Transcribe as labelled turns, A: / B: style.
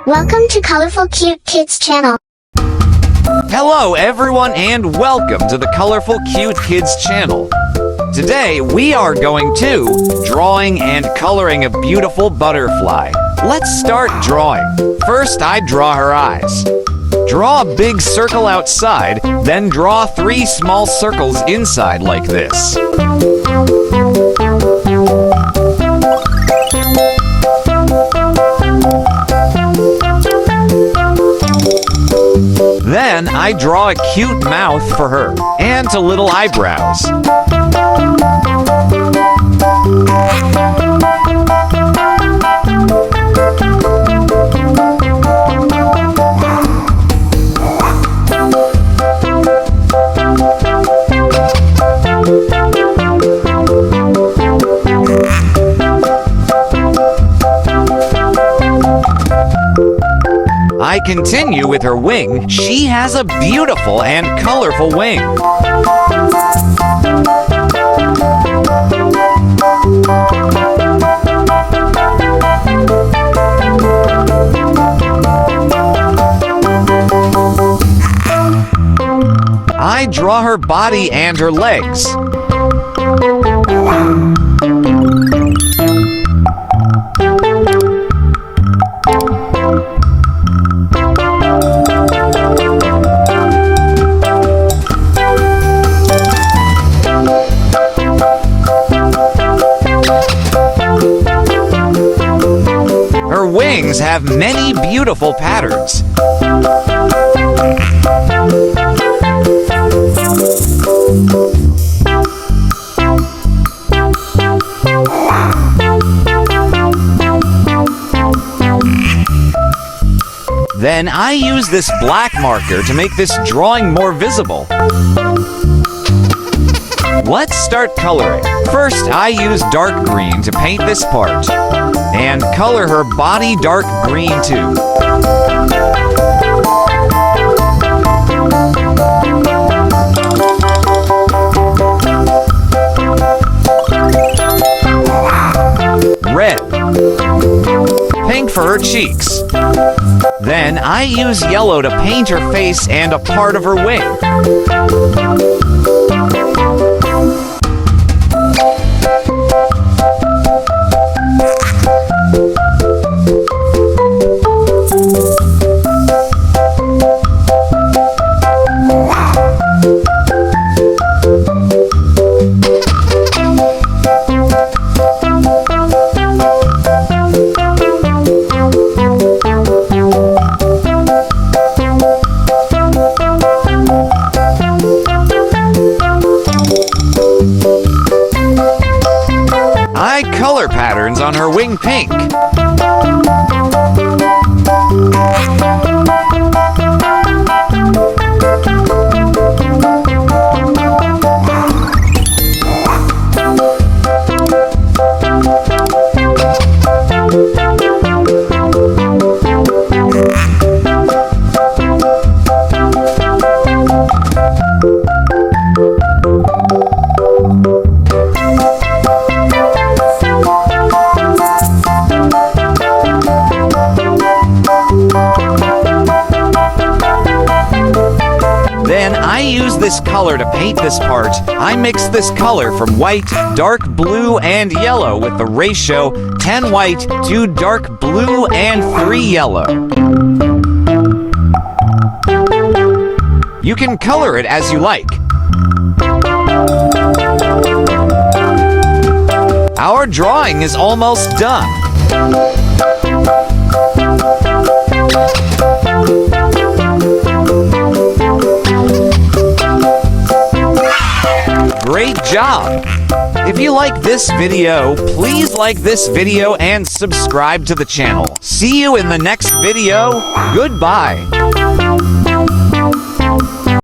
A: Welcome to Colorful Cute Kids Channel.
B: Hello everyone and welcome to the Colorful Cute Kids Channel. Today we are going to drawing and coloring a beautiful butterfly. Let's start drawing. First I draw her eyes. Draw a big circle outside, then draw 3 small circles inside like this. Then I draw a cute mouth for her and 2 little eyebrows. I continue with her wing. She has a beautiful and colorful wing. I draw her body and her legs. Her wings have many beautiful patterns. Then I use this black marker to make this drawing more visible. Let's start coloring. First, I use dark green to paint this part, and color her body dark green too. Red. Pink for her cheeks. Then I use yellow to paint her face and a part of her wing. I color patterns on her wing pink. Then I use this color to paint this part. I mix this color from white, dark blue, and yellow with the ratio 10 white to dark blue and 3 yellow. You can color it as you like. Our drawing is almost done. Great job! If you like this video, please like this video and subscribe to the channel. See you in the next video. Goodbye.